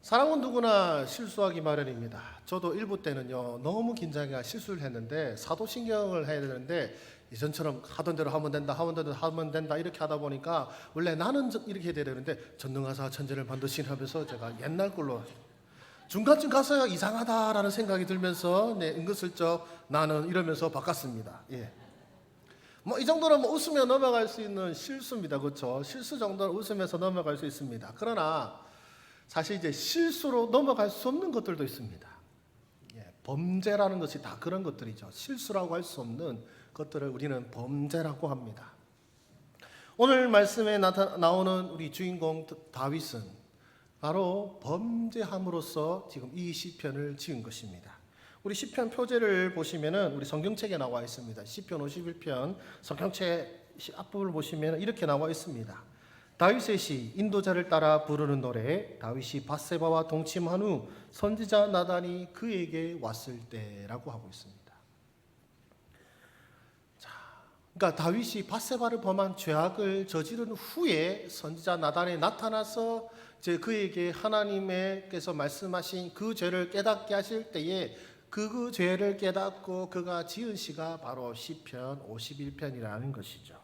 사람은 누구나 실수하기 마련입니다. 저도 일부 때는요, 너무 긴장해가 실수를 했는데 사도신경을 해야 되는데 예전처럼 하던 대로 하면 된다, 하던 대로 하면 된다 이렇게 하다 보니까 원래 나는 이렇게 해야 되는데 전능하사 천지를 만드신 하면서 제가 옛날 걸로 중간쯤 가서야 이상하다라는 생각이 들면서 은근슬쩍 나는 이러면서 바꿨습니다. 예. 뭐 이 정도는 웃으며 넘어갈 수 있는 실수입니다. 그렇죠? 실수 정도는 웃으면서 넘어갈 수 있습니다. 그러나 사실 이제 실수로 넘어갈 수 없는 것들도 있습니다. 예, 범죄라는 것이 다 그런 것들이죠. 실수라고 할 수 없는 것들을 우리는 범죄라고 합니다. 오늘 말씀에 나오는 우리 주인공 다윗은 바로 범죄함으로써 지금 이 시편을 지은 것입니다. 우리 시편 표제를 보시면은 우리 성경책에 나와 있습니다. 시편 51편 성경책 앞부분을 보시면 이렇게 나와 있습니다. 다윗의 시 인도자를 따라 부르는 노래. 다윗이 밧세바와 동침한 후 선지자 나단이 그에게 왔을 때라고 하고 있습니다. 자, 그러니까 다윗이 밧세바를 범한 죄악을 저지른 후에 선지자 나단이 나타나서 이제 그에게 하나님께서 말씀하신 그 죄를 깨닫게 하실 때에 그 죄를 깨닫고 그가 지은 시가 바로 시편 51편이라는 것이죠.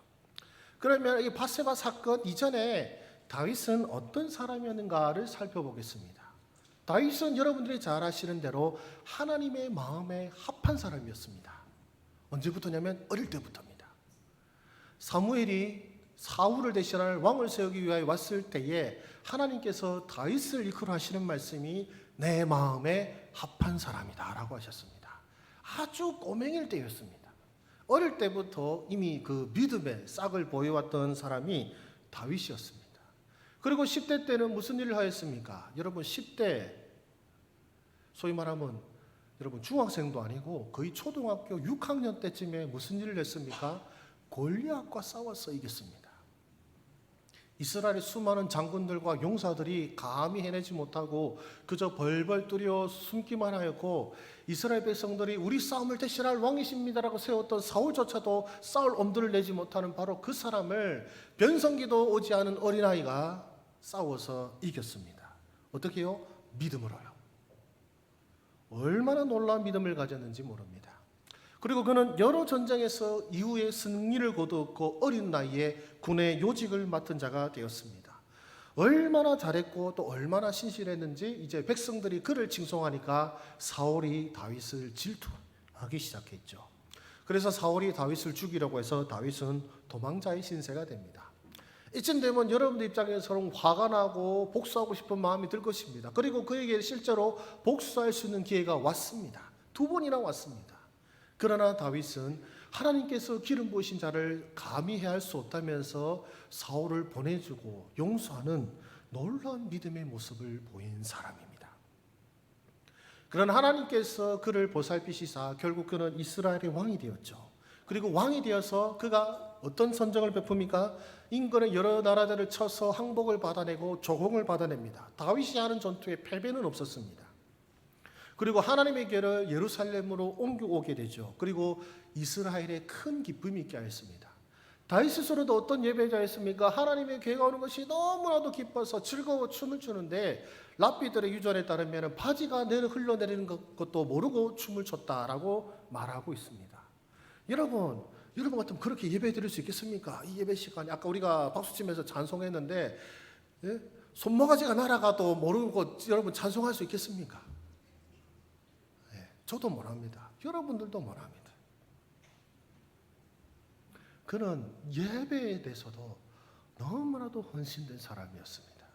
그러면 이 밧세바 사건 이전에 다윗은 어떤 사람이었는가를 살펴보겠습니다. 다윗은 여러분들이 잘 아시는 대로 하나님의 마음에 합한 사람이었습니다. 언제부터냐면 어릴 때부터입니다. 사무엘이 사울을 대신할 왕을 세우기 위하여 왔을 때에 하나님께서 다윗을 이끌어 하시는 말씀이 내 마음에 합한 사람이다 라고 하셨습니다. 아주 꼬맹일 때였습니다. 어릴 때부터 이미 그 믿음의 싹을 보여왔던 사람이 다윗이었습니다. 그리고 10대 때는 무슨 일을 하였습니까? 여러분 10대 소위 말하면 여러분 중학생도 아니고 거의 초등학교 6학년 때쯤에 무슨 일을 했습니까? 골리앗과 싸워서 이겼습니다. 이스라엘의 수많은 장군들과 용사들이 감히 해내지 못하고 그저 벌벌 떨어 숨기만 하였고 이스라엘 백성들이 우리 싸움을 대신할 왕이십니다라고 세웠던 사울조차도 싸울 엄두를 내지 못하는 바로 그 사람을 변성기도 오지 않은 어린아이가 싸워서 이겼습니다. 어떻게 해요? 믿음으로요. 얼마나 놀라운 믿음을 가졌는지 모릅니다. 그리고 그는 여러 전쟁에서 이후에 승리를 거두었고 어린 나이에 군의 요직을 맡은 자가 되었습니다. 얼마나 잘했고 또 얼마나 신실했는지 이제 백성들이 그를 칭송하니까 사울이 다윗을 질투하기 시작했죠. 그래서 사울이 다윗을 죽이려고 해서 다윗은 도망자의 신세가 됩니다. 이쯤 되면 여러분들 입장에서는 화가 나고 복수하고 싶은 마음이 들 것입니다. 그리고 그에게 실제로 복수할 수 있는 기회가 왔습니다. 2번이나 왔습니다. 그러나 다윗은 하나님께서 기름 부으신 자를 감히 해할 수 없다면서 사울을 보내주고 용서하는 놀라운 믿음의 모습을 보인 사람입니다. 그러나 하나님께서 그를 보살피시사 결국 그는 이스라엘의 왕이 되었죠. 그리고 왕이 되어서 그가 어떤 선정을 베풉니까? 인근의 여러 나라들을 쳐서 항복을 받아내고 조공을 받아냅니다. 다윗이 하는 전투에 패배는 없었습니다. 그리고 하나님의 교회를 예루살렘으로 옮겨오게 되죠. 그리고 이스라엘에 큰 기쁨이 있게 하였습니다. 다윗 스스로도 어떤 예배자였습니까? 하나님의 교회가 오는 것이 너무나도 기뻐서 즐거워 춤을 추는데 랍비들의 유전에 따르면 바지가 흘러내리는 것도 모르고 춤을 췄다라고 말하고 있습니다. 여러분 같으면 그렇게 예배 드릴 수 있겠습니까? 이 예배 시간에 아까 우리가 박수치면서 찬송했는데 손모가지가 날아가도 모르고 여러분 찬송할 수 있겠습니까? 저도 못합니다. 여러분들도 못합니다. 그는 예배에 대해서도 너무나도 헌신된 사람이었습니다.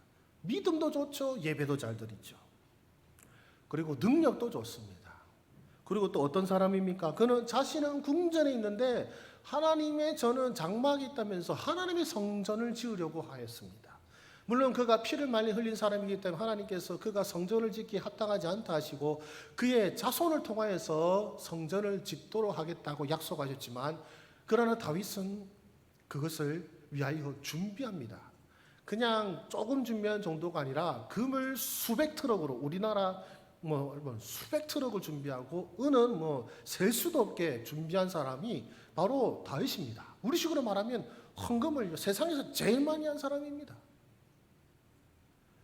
믿음도 좋죠. 예배도 잘 드리죠. 그리고 능력도 좋습니다. 그리고 또 어떤 사람입니까? 그는 자신은 궁전에 있는데 하나님의 저는 장막이 있다면서 하나님의 성전을 지으려고 하였습니다. 물론 그가 피를 많이 흘린 사람이기 때문에 하나님께서 그가 성전을 짓기에 합당하지 않다 하시고 그의 자손을 통하여서 성전을 짓도록 하겠다고 약속하셨지만 그러나 다윗은 그것을 위하여 준비합니다. 그냥 조금 준비한 정도가 아니라 금을 수백 트럭으로 우리나라 수백 트럭을 준비하고 은은 셀 수도 없게 준비한 사람이 바로 다윗입니다. 우리식으로 말하면 헌금을 세상에서 제일 많이 한 사람입니다.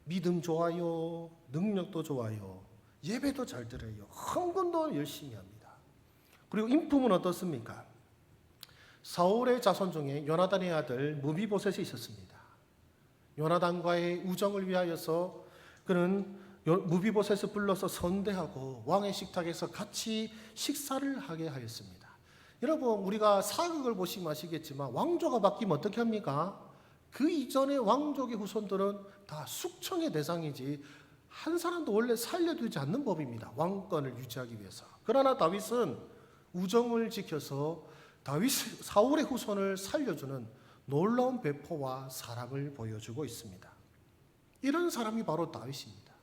믿음 좋아요, 능력도 좋아요, 예배도 잘 드려요, 헌금도 열심히 합니다. 그리고 인품은 어떻습니까? 사울의 자손 중에 요나단의 아들 무비보셋이 있었습니다. 요나단과의 우정을 위하여서 그는 무비보셋을 불러서 선대하고 왕의 식탁에서 같이 식사를 하게 하였습니다. 여러분, 우리가 사극을 보시면 아시겠지만 왕조가 바뀌면 어떻게 합니까? 그 이전의 왕족의 후손들은 다 숙청의 대상이지 한 사람도 원래 살려두지 않는 법입니다. 왕권을 유지하기 위해서. 그러나 다윗은 우정을 지켜서 사울의 후손을 살려주는 놀라운 배포와 사랑을 보여주고 있습니다. 이런 사람이 바로 다윗입니다.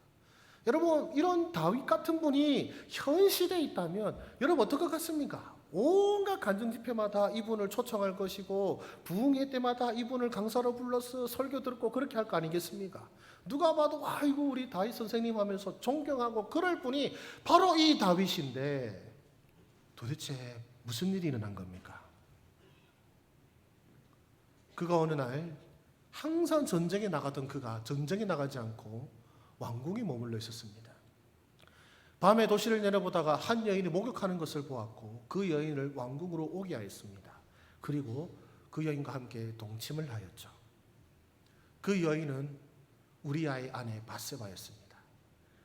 여러분, 이런 다윗 같은 분이 현 시대에 있다면 여러분 어떨 것 같습니까? 온갖 간증 집회마다 이분을 초청할 것이고 부흥회 때마다 이분을 강사로 불러서 설교 듣고 그렇게 할 거 아니겠습니까? 누가 봐도 아이고 우리 다윗 선생님 하면서 존경하고 그럴 분이 바로 이 다윗인데 도대체 무슨 일이 일어난 겁니까? 그가 어느 날 항상 전쟁에 나가던 그가 전쟁에 나가지 않고 왕궁에 머물러 있었습니다. 밤에 도시를 내려보다가 한 여인이 목욕하는 것을 보았고 그 여인을 왕궁으로 오게 하였습니다. 그리고 그 여인과 함께 동침을 하였죠. 그 여인은 우리아의 아내 바세바였습니다.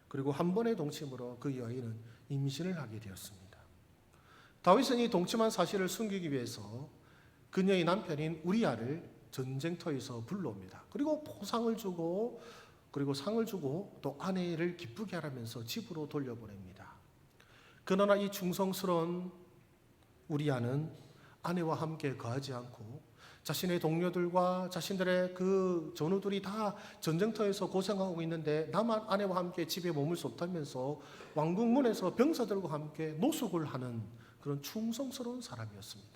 그리고 한 번의 동침으로 그 여인은 임신을 하게 되었습니다. 다윗은 이 동침한 사실을 숨기기 위해서 그녀의 남편인 우리아를 전쟁터에서 불러옵니다. 그리고 포상을 주고 그리고 상을 주고 또 아내를 기쁘게 하라면서 집으로 돌려보냅니다. 그러나 이 충성스러운 우리아는 아내와 함께 거하지 않고 자신의 동료들과 자신들의 그 전우들이 다 전쟁터에서 고생하고 있는데 나만 아내와 함께 집에 머물 수 없다면서 왕궁문에서 병사들과 함께 노숙을 하는 그런 충성스러운 사람이었습니다.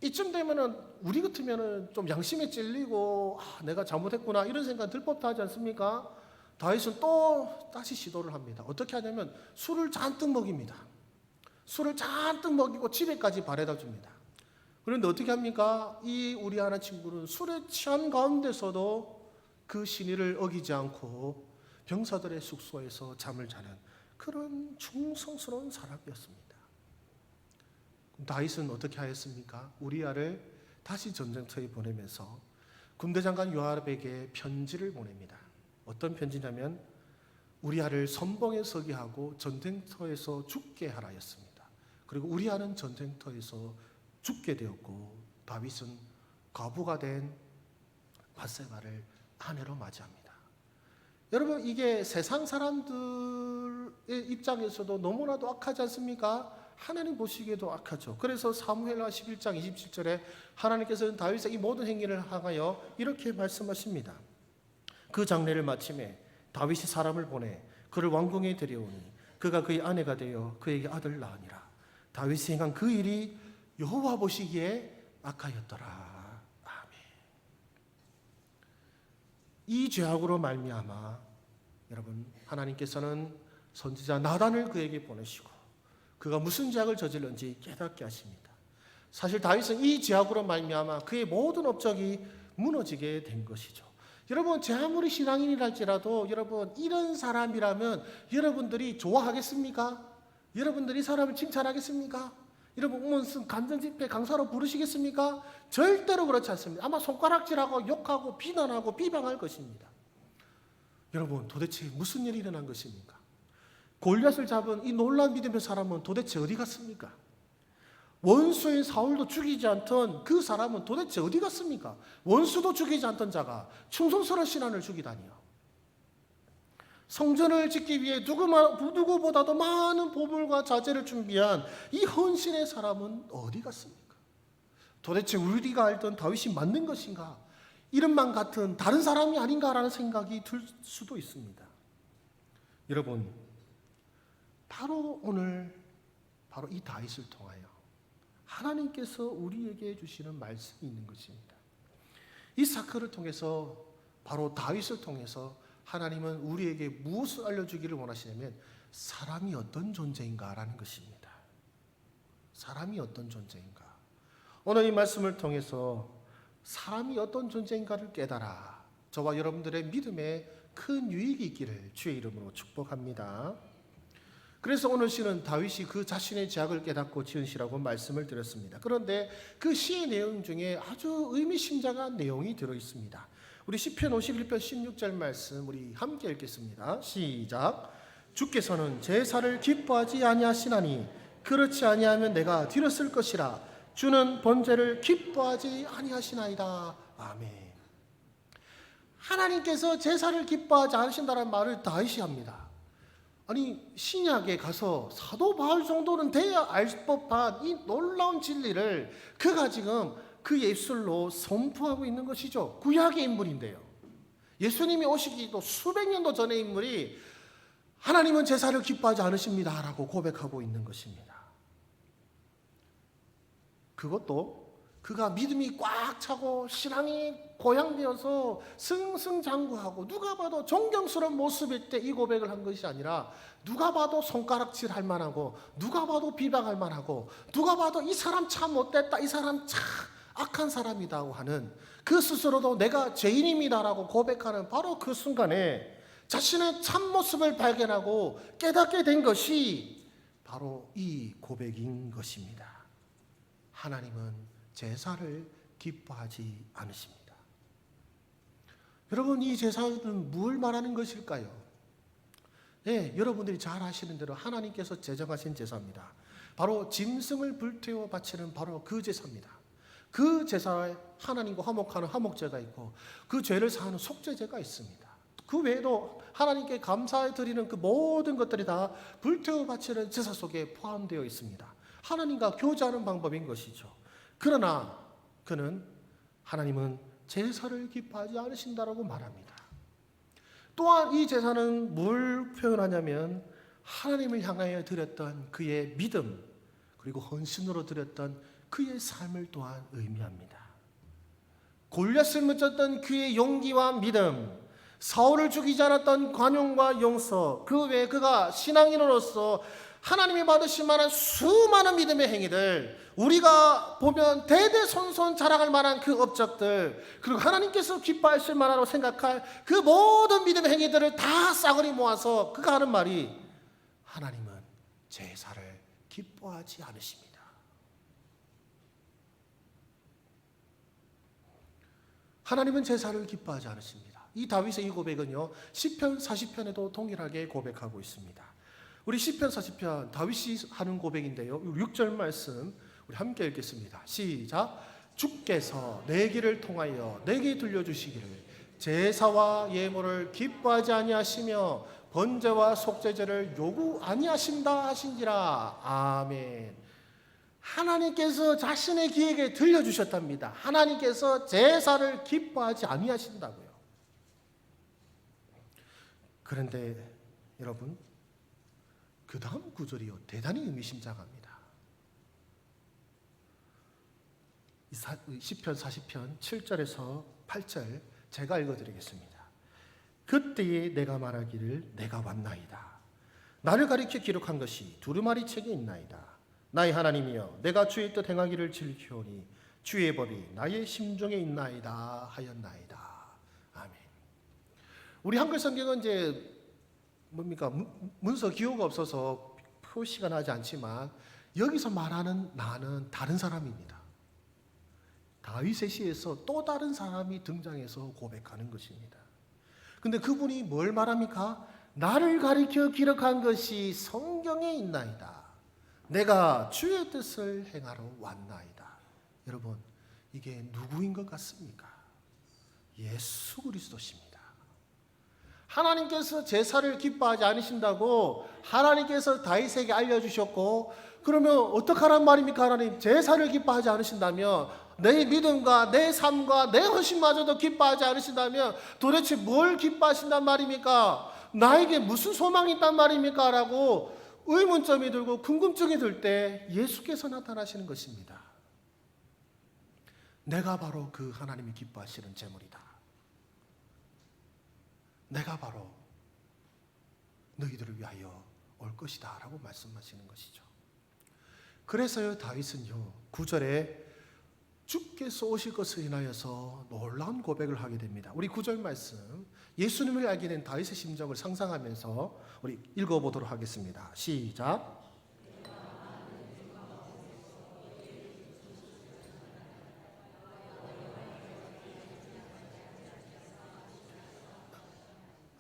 이쯤 되면은 우리 같으면은 좀 양심에 찔리고 내가 잘못했구나 이런 생각 들 법도 하지 않습니까? 다윗은 또 다시 시도를 합니다. 어떻게 하냐면 술을 잔뜩 먹입니다. 술을 잔뜩 먹이고 집에까지 바래다 줍니다. 그런데 어떻게 합니까? 이 우리아나 친구는 술에 취한 가운데서도 그 신의를 어기지 않고 병사들의 숙소에서 잠을 자는 그런 충성스러운 사람이었습니다. 다윗은 어떻게 하였습니까? 우리아를 다시 전쟁터에 보내면서 군대 장관 요압에게 편지를 보냅니다. 어떤 편지냐면 우리아를 선봉에 서게 하고 전쟁터에서 죽게 하라였습니다. 그리고 우리아는 전쟁터에서 죽게 되었고 다윗은 과부가 된 바세바를 아내로 맞이합니다. 여러분, 이게 세상 사람들의 입장에서도 너무나도 악하지 않습니까? 하나님 보시기에도 악하죠. 그래서 사무엘하 11장 27절에 하나님께서는 다윗의 이 모든 행위를 향하여 이렇게 말씀하십니다. 그 장례를 마침에 다윗이 사람을 보내 그를 왕궁에 데려오니 그가 그의 아내가 되어 그에게 아들 낳으니라. 다윗이 행한 그 일이 여호와 보시기에 악하였더라. 아멘. 이 죄악으로 말미암아 여러분 하나님께서는 선지자 나단을 그에게 보내시고 그가 무슨 죄악을 저질렀는지 깨닫게 하십니다. 사실 다윗은 이 죄악으로 말미암아 그의 모든 업적이 무너지게 된 것이죠. 여러분, 제 아무리 신앙인이랄지라도 여러분 이런 사람이라면 여러분들이 좋아하겠습니까? 여러분들이 이 사람을 칭찬하겠습니까? 여러분 무슨 간증집회 강사로 부르시겠습니까? 절대로 그렇지 않습니다. 아마 손가락질하고 욕하고 비난하고 비방할 것입니다. 여러분 도대체 무슨 일이 일어난 것입니까? 골리앗을 잡은 이 놀라운 믿음의 사람은 도대체 어디 갔습니까? 원수인 사울도 죽이지 않던 그 사람은 도대체 어디 갔습니까? 원수도 죽이지 않던 자가 충성스러운 신앙을 죽이다니요. 성전을 짓기 위해 누구보다도 많은 보물과 자재를 준비한 이 헌신의 사람은 어디 갔습니까? 도대체 우리가 알던 다윗이 맞는 것인가? 이름만 같은 다른 사람이 아닌가라는 생각이 들 수도 있습니다. 여러분, 바로 오늘 바로 이 다윗을 통하여 하나님께서 우리에게 주시는 말씀이 있는 것입니다. 이 사건을 통해서 바로 다윗을 통해서 하나님은 우리에게 무엇을 알려주기를 원하시냐면 사람이 어떤 존재인가라는 것입니다. 사람이 어떤 존재인가. 오늘 이 말씀을 통해서 사람이 어떤 존재인가를 깨달아 저와 여러분들의 믿음의 큰 유익이 있기를 주의 이름으로 축복합니다. 그래서 오늘 시는 다윗이 그 자신의 죄악을 깨닫고 지은 시라고 말씀을 드렸습니다. 그런데 그 시의 내용 중에 아주 의미심장한 내용이 들어있습니다. 우리 시편 51편 16절 말씀 우리 함께 읽겠습니다. 시작. 주께서는 제사를 기뻐하지 아니하시나니 그렇지 아니하면 내가 드렸을 것이라. 주는 번제를 기뻐하지 아니하시나이다. 아멘. 하나님께서 제사를 기뻐하지 않으신다는 말을 다윗이 합니다. 아니 신약에 가서 사도 바울 정도는 돼야 알 법한 이 놀라운 진리를 그가 지금 그 예술로 선포하고 있는 것이죠. 구약의 인물인데요. 예수님이 오시기도 수백 년도 전의 인물이 하나님은 제사를 기뻐하지 않으십니다 라고 고백하고 있는 것입니다. 그것도 그가 믿음이 꽉 차고 신앙이 고양되어서 승승장구하고 누가 봐도 존경스러운 모습일 때 이 고백을 한 것이 아니라 누가 봐도 손가락질 할 만하고 누가 봐도 비방할 만하고 누가 봐도 이 사람 참 못됐다, 이 사람 참 악한 사람이다고 하는 그 스스로도 내가 죄인입니다라고 고백하는 바로 그 순간에 자신의 참모습을 발견하고 깨닫게 된 것이 바로 이 고백인 것입니다. 하나님은 제사를 기뻐하지 않으십니다. 여러분, 이 제사는 뭘 말하는 것일까요? 네, 여러분들이 잘 아시는 대로 하나님께서 제정하신 제사입니다. 바로 짐승을 불태워 바치는 바로 그 제사입니다. 그 제사에 하나님과 화목하는 화목제가 있고 그 죄를 사하는 속죄제가 있습니다. 그 외에도 하나님께 감사해 드리는 그 모든 것들이 다 불태워 바치는 제사 속에 포함되어 있습니다. 하나님과 교제하는 방법인 것이죠. 그러나 하나님은 제사를 기뻐하지 않으신다라고 말합니다. 또한 이 제사는 뭘 표현하냐면 하나님을 향하여 드렸던 그의 믿음 그리고 헌신으로 드렸던 그의 삶을 또한 의미합니다. 골리앗을 무쳤던 그의 용기와 믿음, 사울을 죽이지 않았던 관용과 용서, 그 외에 그가 신앙인으로서 하나님이 받으실 만한 수많은 믿음의 행위들, 우리가 보면 대대손손 자랑할 만한 그 업적들, 그리고 하나님께서 기뻐하실 만하다고 생각할 그 모든 믿음의 행위들을 다 싸그리 모아서 그가 하는 말이 하나님은 제사를 기뻐하지 않으십니다. 하나님은 제사를 기뻐하지 않으십니다. 이 다윗의 이 고백은요, 시편 40편에도 동일하게 고백하고 있습니다. 우리 시편 40편 다윗이 하는 고백인데요, 6절 말씀 우리 함께 읽겠습니다. 시작. 주께서 내 길을 통하여 내게 들려주시기를 제사와 예물을 기뻐하지 아니하시며 번제와 속죄제를 요구 아니하신다 하신지라. 아멘. 하나님께서 자신의 귀에게 들려주셨답니다. 하나님께서 제사를 기뻐하지 아니하신다고요. 그런데 여러분, 그 다음 구절이요, 대단히 의미심장합니다. 시편 40편 7절에서 8절 제가 읽어드리겠습니다. 그때에 내가 말하기를 내가 왔나이다. 나를 가리켜 기록한 것이 두루마리 책에 있나이다. 나의 하나님이여, 내가 주의 뜻 행하기를 즐기오니 주의 법이 나의 심중에 있나이다 하였나이다. 아멘. 우리 한글 성경은 이제 문서 기호가 없어서 표시가 나지 않지만 여기서 말하는 나는 다른 사람입니다. 다윗의 시에서 또 다른 사람이 등장해서 고백하는 것입니다. 근데 그분이 뭘 말합니까? 나를 가리켜 기록한 것이 성경에 있나이다. 내가 주의 뜻을 행하러 왔나이다. 여러분, 이게 누구인 것 같습니까? 예수 그리스도십니다. 하나님께서 제사를 기뻐하지 않으신다고 하나님께서 다윗에게 알려주셨고, 그러면 어떡하란 말입니까? 하나님, 제사를 기뻐하지 않으신다면, 내 믿음과 내 삶과 내 헌신마저도 기뻐하지 않으신다면 도대체 뭘 기뻐하신단 말입니까? 나에게 무슨 소망이 있단 말입니까? 라고 의문점이 들고 궁금증이 들 때 예수께서 나타나시는 것입니다. 내가 바로 그 하나님이 기뻐하시는 제물이다. 내가 바로 너희들을 위하여 올 것이다 라고 말씀하시는 것이죠. 그래서요, 다윗은요 9절에 주께서 오실 것을 인하여서 놀라운 고백을 하게 됩니다. 우리 9절 말씀, 예수님을 알게 된 다윗의 심정을 상상하면서 우리 읽어보도록 하겠습니다. 시작.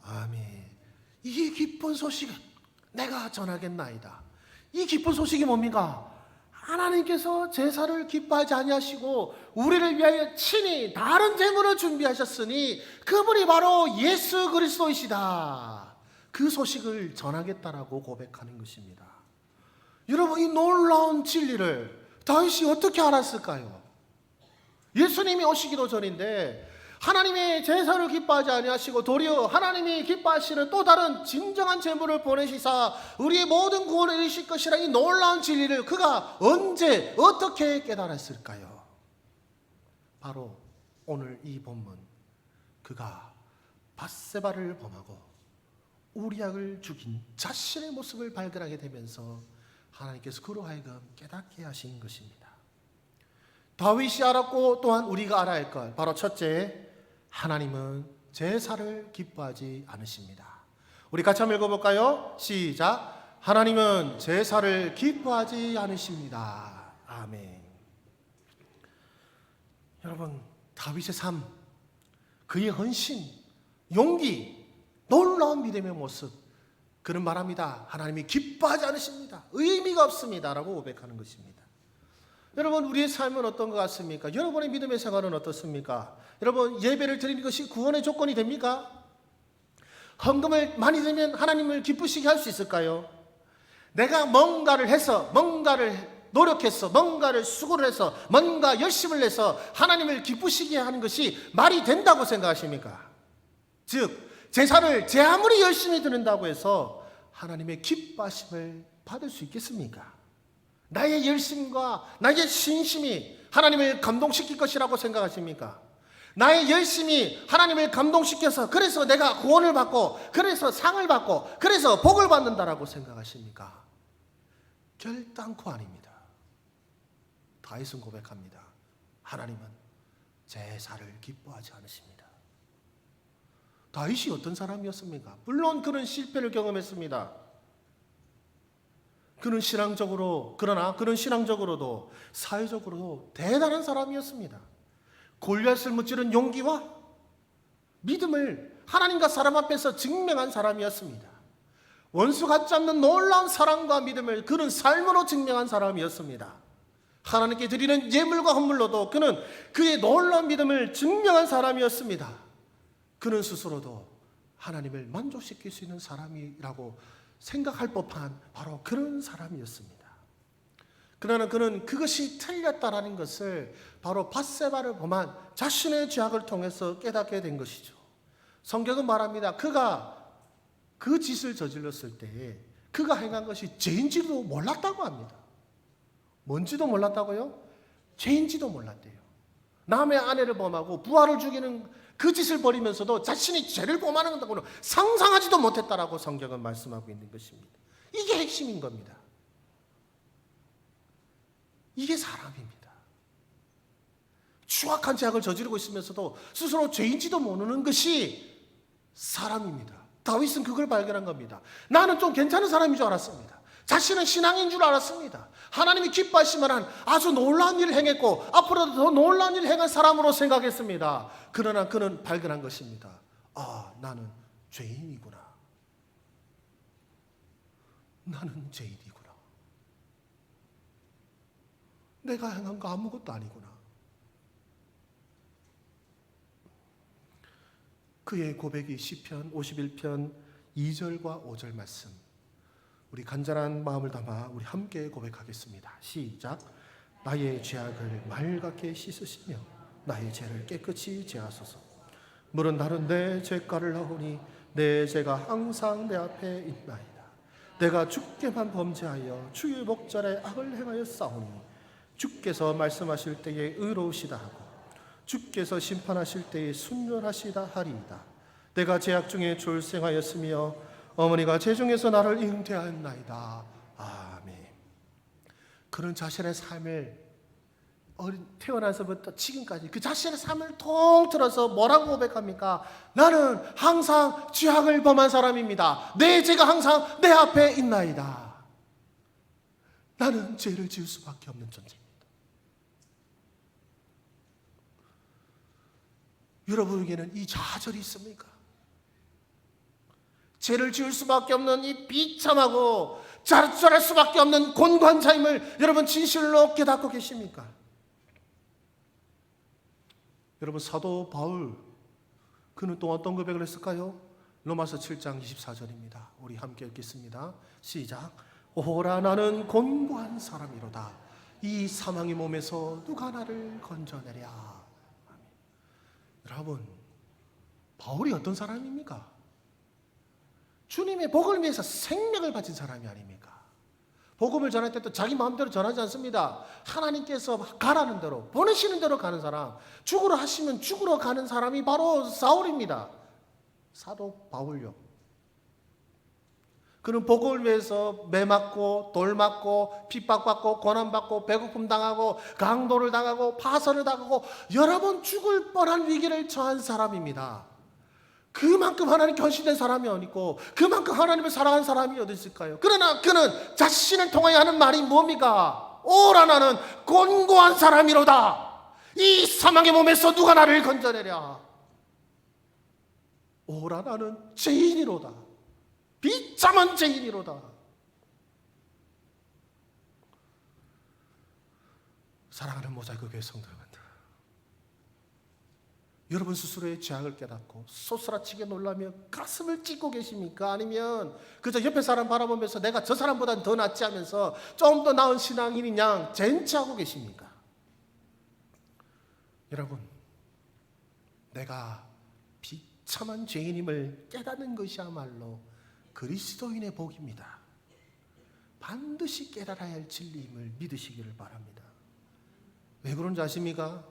아멘. 이 기쁜 소식을 내가 전하겠나이다. 이 기쁜 소식이 뭡니까? 하나님께서 제사를 기뻐하지 아니하시고 우리를 위하여 친히 다른 제물을 준비하셨으니 그분이 바로 예수 그리스도이시다. 그 소식을 전하겠다라고 고백하는 것입니다. 여러분, 이 놀라운 진리를 다윗이 어떻게 알았을까요? 예수님이 오시기도 전인데 하나님의 제사를 기뻐하지 아니하시고 도리어 하나님이 기뻐하시는 또 다른 진정한 제물을 보내시사 우리의 모든 구원을 이루실 것이라 이 놀라운 진리를 그가 언제 어떻게 깨달았을까요? 바로 오늘 이 본문, 그가 밧세바를 범하고 우리약을 죽인 자신의 모습을 발견하게 되면서 하나님께서 그로 하여금 깨닫게 하신 것입니다. 다윗이 알았고 또한 우리가 알아야 할 것, 바로 첫째, 하나님은 제사를 기뻐하지 않으십니다. 우리 같이 한번 읽어볼까요? 시작. 하나님은 제사를 기뻐하지 않으십니다. 아멘. 여러분, 다윗의 삶, 그의 헌신, 용기, 놀라운 믿음의 모습, 그는 말합니다. 하나님이 기뻐하지 않으십니다. 의미가 없습니다 라고 고백하는 것입니다. 여러분, 우리의 삶은 어떤 것 같습니까? 여러분의 믿음의 생활은 어떻습니까? 여러분, 예배를 드리는 것이 구원의 조건이 됩니까? 헌금을 많이 드리면 하나님을 기쁘시게 할 수 있을까요? 내가 뭔가를 해서, 뭔가를 노력해서, 뭔가를 수고를 해서, 뭔가 열심을 내서 하나님을 기쁘시게 하는 것이 말이 된다고 생각하십니까? 즉, 제사를 제 아무리 열심히 드린다고 해서 하나님의 기뻐하심을 받을 수 있겠습니까? 나의 열심과 나의 신심이 하나님을 감동시킬 것이라고 생각하십니까? 나의 열심이 하나님을 감동시켜서 그래서 내가 구원을 받고 그래서 상을 받고 그래서 복을 받는다라고 생각하십니까? 결단코 아닙니다. 다윗은 고백합니다. 하나님은 제사를 기뻐하지 않으십니다. 다윗이 어떤 사람이었습니까? 물론 그는 실패를 경험했습니다. 그는 신앙적으로도 사회적으로도 대단한 사람이었습니다. 골리앗을 무찌른 용기와 믿음을 하나님과 사람 앞에서 증명한 사람이었습니다. 원수 같지 않는 놀라운 사랑과 믿음을 그는 삶으로 증명한 사람이었습니다. 하나님께 드리는 예물과 헌물로도 그는 그의 놀라운 믿음을 증명한 사람이었습니다. 그는 스스로도 하나님을 만족시킬 수 있는 사람이라고 생각할 법한 바로 그런 사람이었습니다. 그러나 그는 그것이 틀렸다라는 것을 바로 밧세바를 범한 자신의 죄악을 통해서 깨닫게 된 것이죠. 성경은 말합니다. 그가 그 짓을 저질렀을 때에 그가 행한 것이 죄인지도 몰랐다고 합니다. 뭔지도 몰랐다고요? 죄인지도 몰랐대요. 남의 아내를 범하고 부하를 죽이는 그 짓을 벌이면서도 자신이 죄를 범하는 것다고는 상상하지도 못했다라고 성경은 말씀하고 있는 것입니다. 이게 핵심인 겁니다. 이게 사람입니다. 추악한 죄악을 저지르고 있으면서도 스스로 죄인지도 모르는 것이 사람입니다. 다윗은 그걸 발견한 겁니다. 나는 좀 괜찮은 사람인 줄 알았습니다. 자신은 신앙인 줄 알았습니다. 하나님이 기뻐하실 만한 아주 놀라운 일을 행했고 앞으로도 더 놀라운 일을 행할 사람으로 생각했습니다. 그러나 그는 발견한 것입니다. 아, 나는 죄인이구나. 나는 죄인이구나. 내가 행한 거 아무것도 아니구나. 그의 고백이 시편 51편 2절과 5절 말씀, 우리 간절한 마음을 담아 우리 함께 고백하겠습니다. 시작. 나의 죄악을 맑게 씻으시며 나의 죄를 깨끗이 제하소서. 물은 다른데 죄가를 하오니 내 죄가 항상 내 앞에 있나이다. 내가 주께만 범죄하여 주의 목전에 악을 행하여 싸우니 주께서 말씀하실 때에 의로우시다 하고 주께서 심판하실 때에 순전하시다 하리이다. 내가 죄악 중에 졸생하였으며 어머니가 죄중에서 나를 잉태하였나이다. 아멘. 그는 자신의 삶을 태어나서부터 지금까지 그 자신의 삶을 통틀어서 뭐라고 고백합니까? 나는 항상 죄악을 범한 사람입니다. 내 죄가 항상 내 앞에 있나이다. 나는 죄를 지을 수밖에 없는 존재입니다. 여러분에게는 이 좌절이 있습니까? 죄를 지을 수밖에 없는 이 비참하고 좌절할 수밖에 없는 곤고한 삶을 여러분 진실로 깨닫고 계십니까? 여러분 사도 바울 그는 또 어떤 고백을 했을까요? 로마서 7장 24절입니다. 우리 함께 읽겠습니다. 시작. 오라 나는 곤고한 사람이로다. 이 사망의 몸에서 누가 나를 건져내랴. 아멘. 여러분 바울이 어떤 사람입니까? 주님의 복을 위해서 생명을 바친 사람이 아닙니까? 복음을 전할 때도 자기 마음대로 전하지 않습니다. 하나님께서 가라는 대로 보내시는 대로 가는 사람, 죽으러 하시면 죽으러 가는 사람이 바로 사울입니다. 사도 바울요. 그는 복음을 위해서 매 맞고 돌 맞고 핍박받고 고난받고 배고픔 당하고 강도를 당하고 파선을 당하고 여러 번 죽을 뻔한 위기를 처한 사람입니다. 그만큼 하나님 견신된 사람이 어디 있고 그만큼 하나님을 사랑하는 사람이 어디 있을까요? 그러나 그는 자신을 통하여 하는 말이 뭡니까? 오라 나는 곤고한 사람이로다. 이 사망의 몸에서 누가 나를 건져내랴. 오라 나는 죄인이로다. 비참한 죄인이로다. 사랑하는 모자이크 교회 성도들, 여러분 스스로의 죄악을 깨닫고 소스라치게 놀라며 가슴을 찢고 계십니까? 아니면 그저 옆에 사람 바라보면서 내가 저 사람보다 더 낫지 하면서 좀 더 나은 신앙인인 양 젠치하고 계십니까? 여러분, 내가 비참한 죄인임을 깨닫는 것이야말로 그리스도인의 복입니다. 반드시 깨달아야 할 진리임을 믿으시기를 바랍니다. 왜 그런지 아십니까?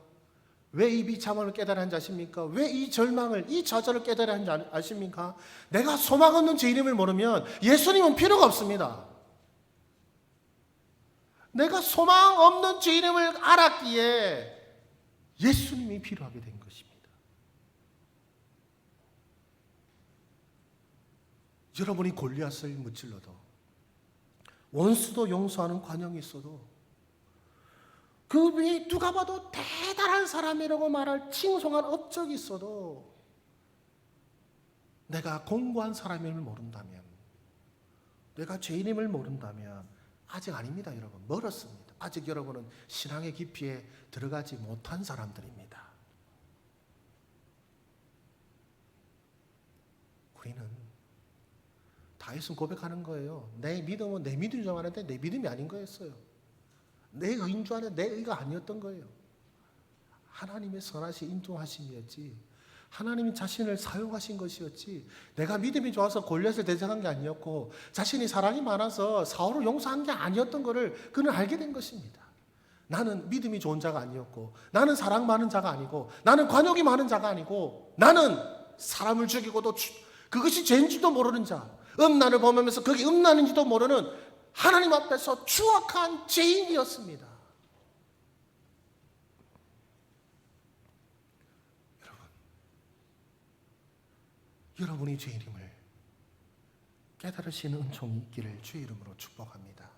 왜 이 비참함을 깨달아야 하는지 아십니까? 왜 이 절망을, 이 좌절을 깨달아야 하는지 아십니까? 내가 소망 없는 죄인임을 모르면 예수님은 필요가 없습니다. 내가 소망 없는 죄인임을 알았기에 예수님이 필요하게 된 것입니다. 여러분이 골리앗을 무찔러도 원수도 용서하는 관용이 있어도 그 위에 누가 봐도 대단한 사람이라고 말할 칭송한 업적이 있어도 내가 공고한 사람임을 모른다면, 내가 죄인임을 모른다면 아직 아닙니다. 여러분, 멀었습니다. 아직 여러분은 신앙의 깊이에 들어가지 못한 사람들입니다. 우리는 다윗은 고백하는 거예요. 내 믿음은 내 믿음인 줄 알았는데 내 믿음이 아닌 거였어요. 내 의인 줄 알았는데 내 의가 아니었던 거예요. 하나님의 선하신 인도하심이었지, 하나님이 자신을 사용하신 것이었지, 내가 믿음이 좋아서 골리앗을 대적한 게 아니었고 자신이 사랑이 많아서 사울을 용서한 게 아니었던 것을 그는 알게 된 것입니다. 나는 믿음이 좋은 자가 아니었고, 나는 사랑 많은 자가 아니고, 나는 관용이 많은 자가 아니고, 나는 사람을 죽이고도 그것이 죄인지도 모르는 자, 음란을 범하면서 그게 음란인지도 모르는 하나님 앞에서 추악한 죄인이었습니다. 여러분이 죄인임을 깨달으시는 은총이 있기를 주의 이름으로 축복합니다.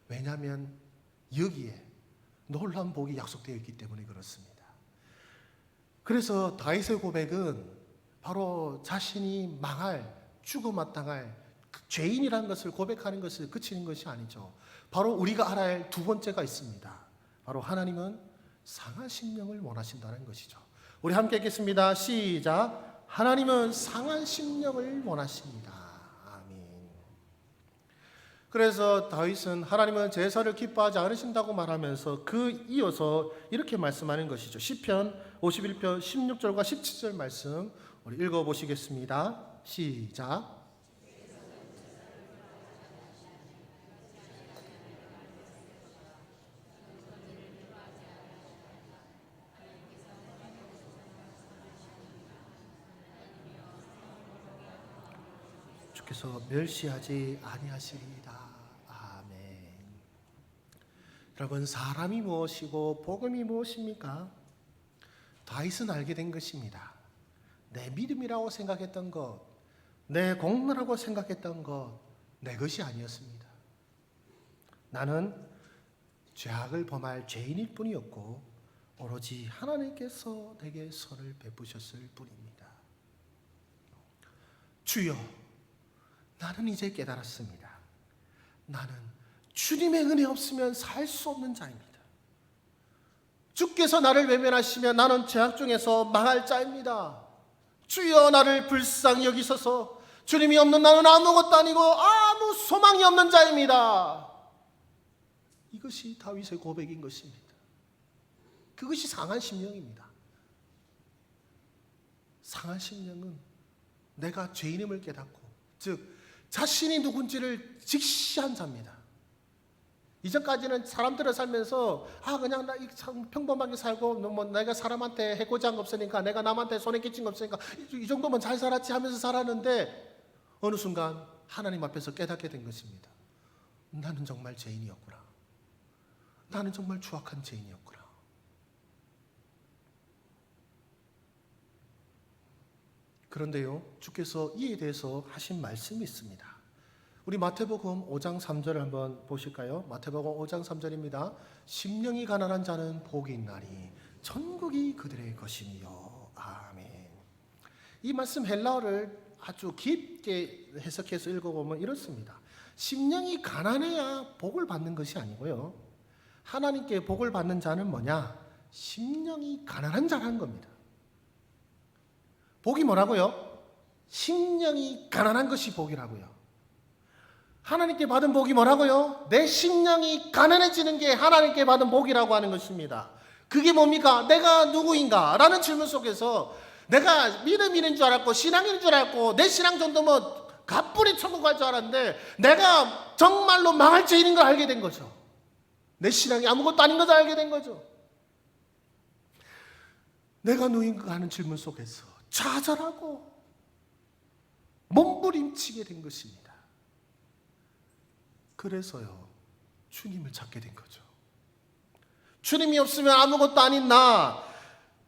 왜냐하면 여기에 놀라운 복이 약속되어 있기 때문에 그렇습니다. 그래서 다윗의 고백은 바로 자신이 망할, 죽어마땅할 죄인이라는 것을 고백하는 것을 그치는 것이 아니죠. 바로 우리가 알아야 할 두 번째가 있습니다. 바로 하나님은 상한 심령을 원하신다는 것이죠. 우리 함께 읽겠습니다. 시작. 하나님은 상한 심령을 원하십니다. 아멘. 그래서 다윗은 하나님은 제사를 기뻐하지 않으신다고 말하면서 그 이어서 이렇게 말씀하는 것이죠. 시편 51편 16절과 17절 말씀 우리 읽어보시겠습니다. 시작. 주께서 멸시하지 아니하시리이다. 아멘. 여러분, 사람이 무엇이고 복음이 무엇입니까? 다윗은 알게 된 것입니다. 내 믿음이라고 생각했던 것, 내 공로라고 생각했던 것, 내 것이 아니었습니다. 나는 죄악을 범할 죄인일 뿐이었고 오로지 하나님께서 내게 선을 베푸셨을 뿐입니다. 주여, 나는 이제 깨달았습니다. 나는 주님의 은혜 없으면 살 수 없는 자입니다. 주께서 나를 외면하시면 나는 죄악 중에서 망할 자입니다. 주여, 나를 불쌍히 여기소서. 주님이 없는 나는 아무것도 아니고 아무 소망이 없는 자입니다. 이것이 다윗의 고백인 것입니다. 그것이 상한 심령입니다. 상한 심령은 내가 죄인임을 깨닫고, 즉 자신이 누군지를 직시한 자입니다. 이전까지는 사람들을 살면서 그냥 나 평범하게 살고 뭐 내가 사람한테 해코지 한 거 없으니까, 내가 남한테 손해 끼친 거 없으니까 이 정도면 잘 살았지 하면서 살았는데 어느 순간 하나님 앞에서 깨닫게 된 것입니다. 나는 정말 죄인이었구나. 나는 정말 추악한 죄인이었구나. 그런데요, 주께서 이에 대해서 하신 말씀이 있습니다. 우리 마태복음 5장 3절을 한번 보실까요? 마태복음 5장 3절입니다. 심령이 가난한 자는 복이 있나니 천국이 그들의 것이니요. 아멘. 이 말씀 헬라어를 아주 깊게 해석해서 읽어보면 이렇습니다. 심령이 가난해야 복을 받는 것이 아니고요, 하나님께 복을 받는 자는 뭐냐? 심령이 가난한 자라는 겁니다. 복이 뭐라고요? 심령이 가난한 것이 복이라고요. 하나님께 받은 복이 뭐라고요? 내 심령이 가난해지는 게 하나님께 받은 복이라고 하는 것입니다. 그게 뭡니까? 내가 누구인가? 라는 질문 속에서 내가 믿음인인 줄 알았고 신앙인인 줄 알았고 내 신앙 정도면 가뿐히 천국 갈 줄 알았는데 내가 정말로 망할 죄인인 걸 알게 된 거죠. 내 신앙이 아무것도 아닌 것을 알게 된 거죠. 내가 누구인가 하는 질문 속에서 좌절하고 몸부림치게 된 것입니다. 그래서요, 주님을 찾게 된 거죠. 주님이 없으면 아무것도 아닌 나,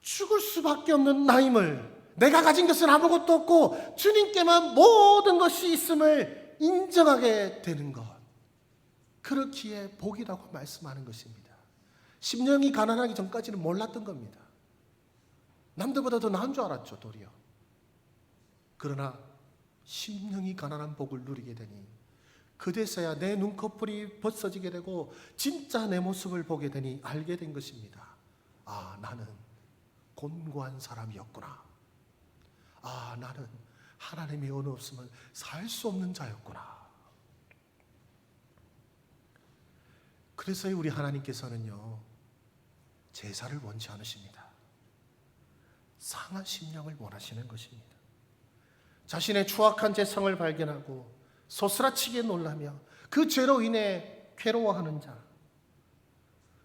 죽을 수밖에 없는 나임을, 내가 가진 것은 아무것도 없고 주님께만 모든 것이 있음을 인정하게 되는 것, 그렇기에 복이라고 말씀하는 것입니다. 심령이 가난하기 전까지는 몰랐던 겁니다. 남들보다 더 나은 줄 알았죠, 도리어. 그러나 심령이 가난한 복을 누리게 되니 그제서야 내 눈꺼풀이 벗어지게 되고 진짜 내 모습을 보게 되니 알게 된 것입니다. 나는 곤고한 사람이었구나. 나는 하나님의 은혜 없으면 살 수 없는 자였구나. 그래서 우리 하나님께서는요, 제사를 원치 않으십니다. 상한 심령을 원하시는 것입니다. 자신의 추악한 죄성을 발견하고 소스라치게 놀라며 그 죄로 인해 괴로워하는 자,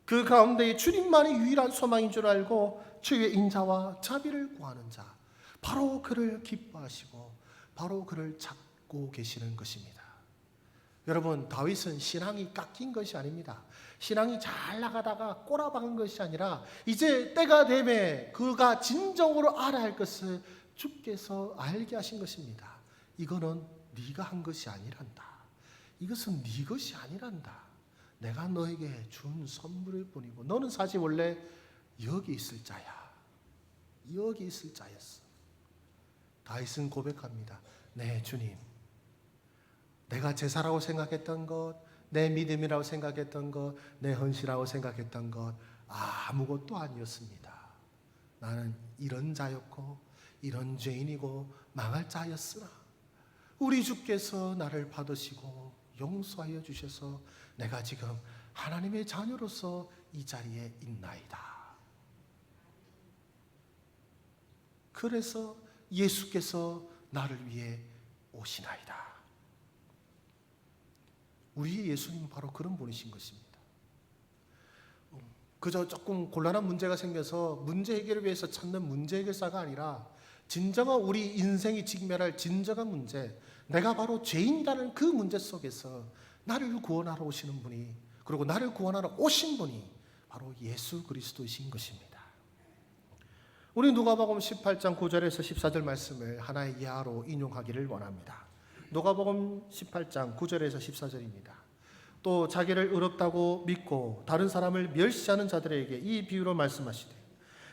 그 가운데 주님만이 유일한 소망인 줄 알고 주의 인자와 자비를 구하는 자, 바로 그를 기뻐하시고 바로 그를 찾고 계시는 것입니다. 여러분, 다윗은 신앙이 깎인 것이 아닙니다. 신앙이 잘 나가다가 꼬라박은 것이 아니라 이제 때가 되매 그가 진정으로 알아야 할 것을 주께서 알게 하신 것입니다. 이거는 네가 한 것이 아니란다. 이것은 네 것이 아니란다. 내가 너에게 준 선물일 뿐이고 너는 사실 원래 여기 있을 자야. 여기 있을 자였어. 다윗은 고백합니다. 네, 주님, 내가 제사라고 생각했던 것, 내 믿음이라고 생각했던 것, 내 헌신이라고 생각했던 것 아무것도 아니었습니다. 나는 이런 자였고 이런 죄인이고 망할 자였으나 우리 주께서 나를 받으시고 용서하여 주셔서 내가 지금 하나님의 자녀로서 이 자리에 있나이다. 그래서 예수께서 나를 위해 오시나이다. 우리 예수님은 바로 그런 분이신 것입니다. 그저 조금 곤란한 문제가 생겨서 문제 해결을 위해서 찾는 문제 해결사가 아니라 진정한 우리 인생이 직면할 진정한 문제, 내가 바로 죄인이라는 그 문제 속에서 나를 구원하러 오시는 분이 그리고 나를 구원하러 오신 분이 바로 예수 그리스도이신 것입니다. 우리 누가복음 18장 9절에서 14절 말씀을 하나의 예화로 인용하기를 원합니다. 누가복음 18장 9절에서 14절입니다. 또 자기를 의롭다고 믿고 다른 사람을 멸시하는 자들에게 이 비유로 말씀하시되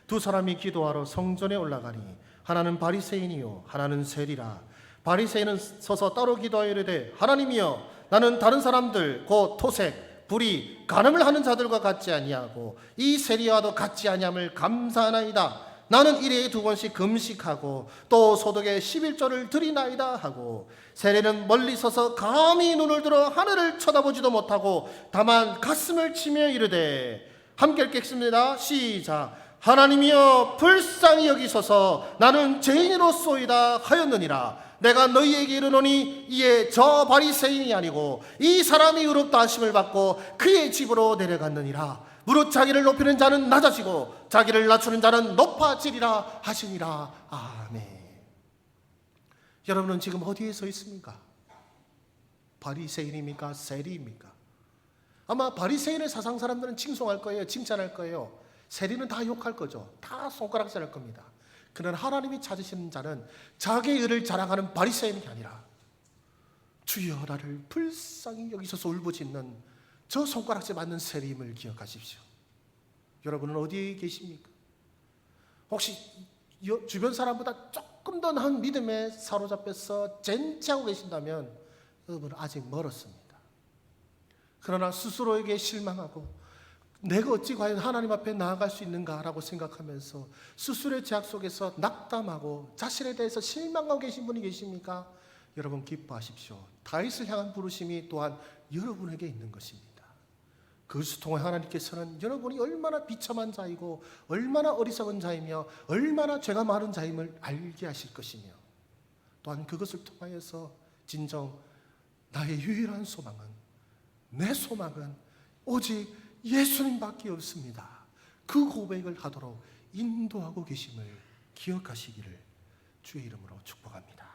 두 사람이 기도하러 성전에 올라가니 하나는 바리새인이요 하나는 세리라. 바리새인은 서서 따로 기도하여 이르되 하나님이여 나는 다른 사람들 곧 토색, 불의, 간음을 하는 자들과 같지 아니하고 이 세리와도 같지 아니함을 감사하나이다. 나는 일회에 2번씩 금식하고 또 소득의 11조를 드리나이다 하고 세리는 멀리 서서 감히 눈을 들어 하늘을 쳐다보지도 못하고 다만 가슴을 치며 이르되 함께 읽겠습니다. 시작. 하나님이여 불쌍히 여기소서 나는 죄인으로소이다 하였느니라. 내가 너희에게 이르노니 이에 저 바리새인이 아니고 이 사람이 의롭다 하심을 받고 그의 집으로 내려갔느니라. 무릇 자기를 높이는 자는 낮아지고 자기를 낮추는 자는 높아지리라 하시니라. 아멘. 여러분은 지금 어디에 서 있습니까? 바리새인입니까? 세리입니까? 아마 바리새인의 사상 사람들은 칭송할 거예요. 칭찬할 거예요. 세리는 다 욕할 거죠. 다 손가락질 할 겁니다. 그러나 하나님이 찾으시는 자는 자기의 의를 자랑하는 바리새인이 아니라 주여 나를 불쌍히 여기셔서 울부짖는 저 손가락질 맞는 세리임을 기억하십시오. 여러분은 어디에 계십니까? 혹시 주변 사람보다 조금 더 나은 믿음에 사로잡혀서 젠치하고 계신다면 여러분은 아직 멀었습니다. 그러나 스스로에게 실망하고 내가 어찌 과연 하나님 앞에 나아갈 수 있는가라고 생각하면서 스스로의 제약 속에서 낙담하고 자신에 대해서 실망하고 계신 분이 계십니까? 여러분 기뻐하십시오. 다윗을 향한 부르심이 또한 여러분에게 있는 것입니다. 그것을 통해 하나님께서는 여러분이 얼마나 비참한 자이고 얼마나 어리석은 자이며 얼마나 죄가 많은 자임을 알게 하실 것이며 또한 그것을 통하여서 진정 나의 유일한 소망은 내 소망은 오직 예수님밖에 없습니다. 그 고백을 하도록 인도하고 계심을 기억하시기를 주의 이름으로 축복합니다.